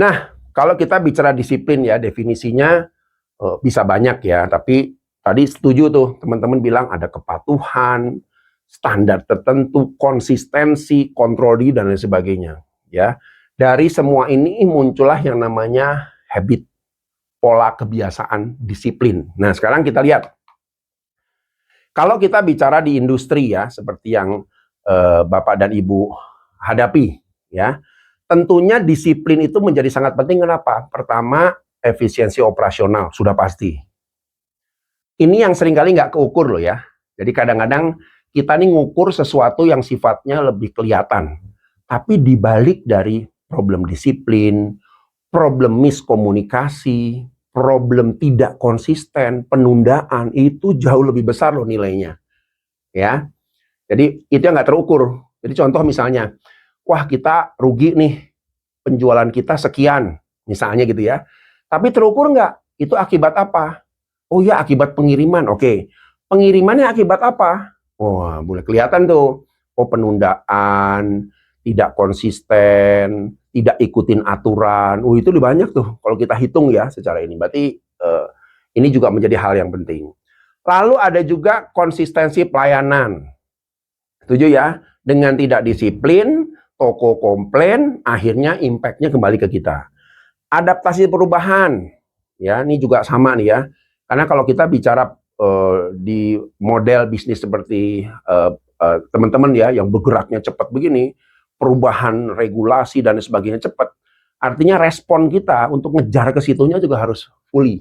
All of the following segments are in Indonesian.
Nah, kalau kita bicara disiplin ya, definisinya bisa banyak ya, tapi tadi setuju tuh teman-teman bilang ada kepatuhan, standar tertentu, konsistensi, kontrol diri dan lain sebagainya. Ya, dari semua ini muncullah yang namanya habit, pola kebiasaan, disiplin. Nah, sekarang kita lihat. Kalau kita bicara di industri ya, seperti yang Bapak dan Ibu hadapi, ya, tentunya disiplin itu menjadi sangat penting. Kenapa? Pertama, efisiensi operasional, sudah pasti. Ini yang seringkali nggak keukur loh ya. Jadi kadang-kadang kita nih ngukur sesuatu yang sifatnya lebih kelihatan. Tapi dibalik dari problem disiplin, problem miskomunikasi, problem tidak konsisten, penundaan, itu jauh lebih besar loh nilainya. Ya, jadi itu yang nggak terukur. Jadi contoh misalnya, wah kita rugi nih, penjualan kita sekian, misalnya gitu ya. Tapi terukur nggak? Itu akibat apa? Oh ya, akibat pengiriman. Oke, pengirimannya akibat apa? Wah, boleh kelihatan tuh. Oh, penundaan, tidak konsisten, tidak ikutin aturan. Oh, itu lebih banyak tuh kalau kita hitung ya secara ini. Berarti ini juga menjadi hal yang penting. Lalu ada juga konsistensi pelayanan. Setuju ya? Dengan tidak disiplin, toko komplain, akhirnya impact-nya kembali ke kita. Adaptasi perubahan, ya ini juga sama nih ya. Karena kalau kita bicara di model bisnis seperti teman-teman ya, yang bergeraknya cepat begini, perubahan regulasi dan sebagainya cepat, artinya respon kita untuk ngejar ke situnya juga harus fully,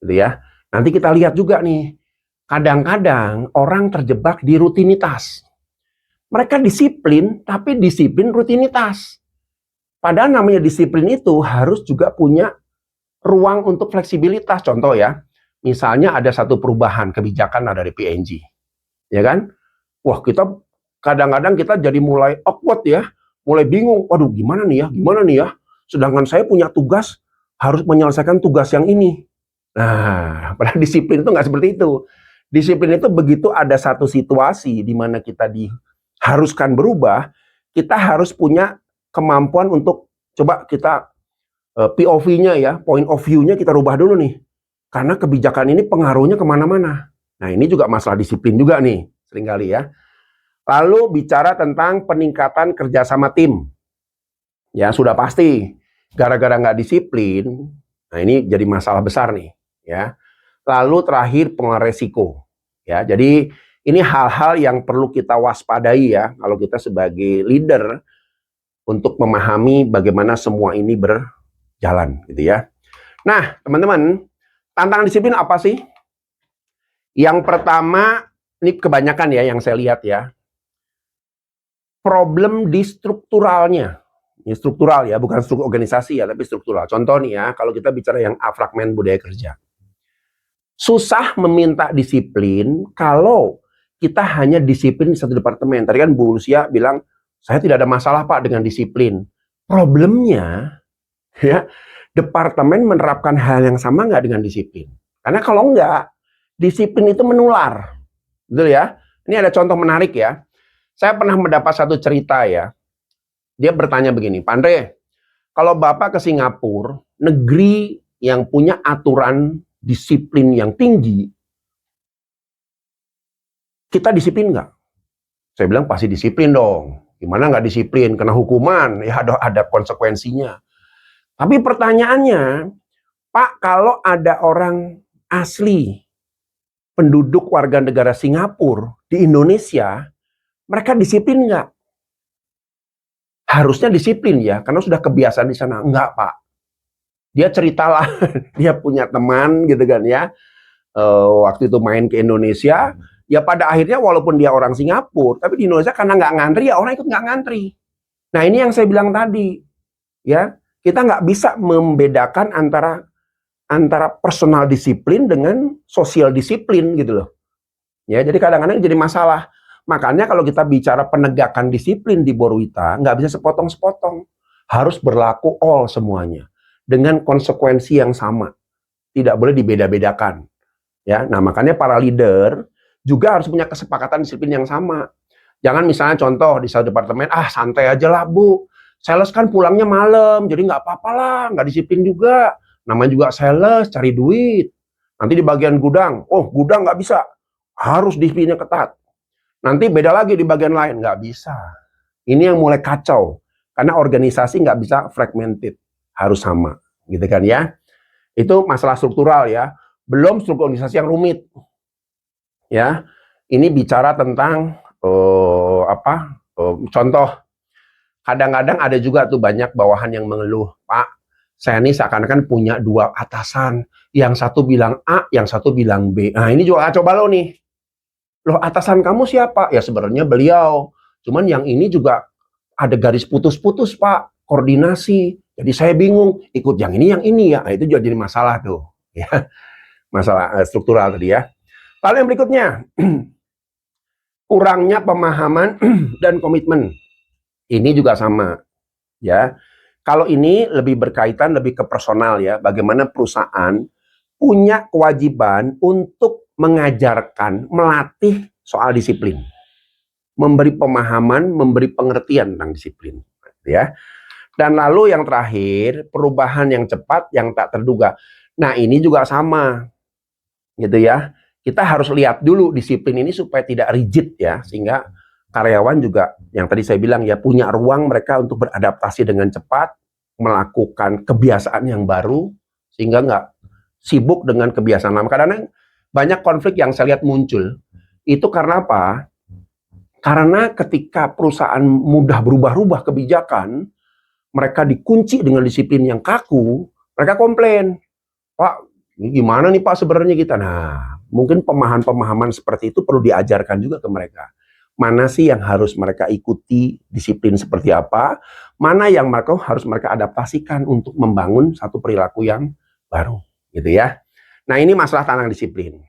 gitu ya. Nanti kita lihat juga nih, kadang-kadang orang terjebak di rutinitas. Mereka disiplin, tapi disiplin rutinitas. Padahal namanya disiplin itu harus juga punya ruang untuk fleksibilitas. Contoh ya, misalnya ada satu perubahan kebijakan dari PNG, ya kan? Wah, kita kadang-kadang kita jadi mulai awkward ya, mulai bingung. Waduh, gimana nih ya? Sedangkan saya punya tugas, harus menyelesaikan tugas yang ini. Nah, padahal disiplin itu nggak seperti itu. Disiplin itu begitu ada satu situasi di mana kita diharuskan berubah, kita harus punya kemampuan untuk coba kita POV-nya ya, point of view-nya kita rubah dulu nih. Karena kebijakan ini pengaruhnya kemana-mana. Nah, ini juga masalah disiplin juga nih, seringkali ya. Lalu bicara tentang peningkatan kerjasama tim. Ya, sudah pasti. Gara-gara nggak disiplin, nah ini jadi masalah besar nih. Ya. Lalu terakhir pengelolaan resiko. Ya, jadi ini hal-hal yang perlu kita waspadai ya, kalau kita sebagai leader untuk memahami bagaimana semua ini berjalan, gitu ya. Nah, teman-teman, tantangan disiplin apa sih? Yang pertama, ini kebanyakan ya yang saya lihat ya, problem di strukturalnya. Ini struktural ya, bukan struktur organisasi ya, tapi struktural. Contoh nih ya, kalau kita bicara yang A fragmen budaya kerja. Susah meminta disiplin kalau kita hanya disiplin di satu departemen. Tadi kan Bu Lucia bilang, saya tidak ada masalah Pak dengan disiplin. Problemnya, ya, departemen menerapkan hal yang sama nggak dengan disiplin? Karena kalau nggak, disiplin itu menular. Betul ya? Ini ada contoh menarik ya. Saya pernah mendapat satu cerita ya. Dia bertanya begini, Pak Andre, kalau Bapak ke Singapura, negeri yang punya aturan disiplin yang tinggi, kita disiplin nggak? Saya bilang pasti disiplin dong. Gimana nggak disiplin? Kena hukuman, ya ada konsekuensinya. Tapi pertanyaannya, Pak, kalau ada orang asli, penduduk warga negara Singapura di Indonesia, mereka disiplin nggak? Harusnya disiplin ya, karena sudah kebiasaan di sana. Enggak, Pak. Dia ceritalah, dia punya teman gitu kan ya. Waktu itu main ke Indonesia, ya pada akhirnya walaupun dia orang Singapura, tapi di Indonesia karena nggak ngantri, ya orang ikut nggak ngantri. Nah ini yang saya bilang tadi, ya kita nggak bisa membedakan antara personal disiplin dengan sosial disiplin gitu loh. Ya jadi kadang-kadang jadi masalah. Makanya kalau kita bicara penegakan disiplin di Borwita, nggak bisa sepotong-sepotong. Harus berlaku all semuanya. Dengan konsekuensi yang sama. Tidak boleh dibeda-bedakan. Ya, nah makanya para leader juga harus punya kesepakatan disiplin yang sama. Jangan misalnya contoh di satu departemen, santai aja lah Bu. Sales kan pulangnya malam, jadi nggak apa-apa lah, nggak disiplin juga. Namanya juga sales, cari duit. Nanti di bagian gudang, oh gudang nggak bisa, harus disiplinnya ketat. Nanti beda lagi di bagian lain, nggak bisa. Ini yang mulai kacau, karena organisasi nggak bisa fragmented, harus sama, gitu kan ya. Itu masalah struktural ya, belum struktur organisasi yang rumit. Ya, ini bicara tentang contoh. Kadang-kadang ada juga tuh banyak bawahan yang mengeluh, Pak, saya ini seakan-akan punya dua atasan, yang satu bilang A, yang satu bilang B. Nah ini juga coba lo nih, loh atasan kamu siapa? Ya sebenarnya beliau, cuman yang ini juga ada garis putus-putus Pak, koordinasi. Jadi saya bingung, ikut yang ini ya. Nah, itu juga jadi masalah tuh, ya, masalah struktural tadi ya. Lalu yang berikutnya, kurangnya pemahaman dan komitmen. Ini juga sama, ya. Kalau ini lebih berkaitan lebih ke personal ya, bagaimana perusahaan punya kewajiban untuk mengajarkan, melatih soal disiplin, memberi pemahaman, memberi pengertian tentang disiplin, ya. Dan lalu yang terakhir, perubahan yang cepat, yang tak terduga. Nah ini juga sama, gitu ya. Kita harus lihat dulu disiplin ini supaya tidak rigid ya, sehingga karyawan juga yang tadi saya bilang ya punya ruang mereka untuk beradaptasi dengan cepat, melakukan kebiasaan yang baru sehingga nggak sibuk dengan kebiasaan lama. Karena banyak konflik yang saya lihat muncul itu karena apa? Karena ketika perusahaan mudah berubah-ubah kebijakan, mereka dikunci dengan disiplin yang kaku, mereka komplain, Pak, ini gimana nih Pak sebenarnya kita? Nah, mungkin pemahaman-pemahaman seperti itu perlu diajarkan juga ke mereka. Mana sih yang harus mereka ikuti, disiplin seperti apa, mana yang harus mereka adaptasikan untuk membangun satu perilaku yang baru, gitu ya. Nah, ini masalah tentang disiplin.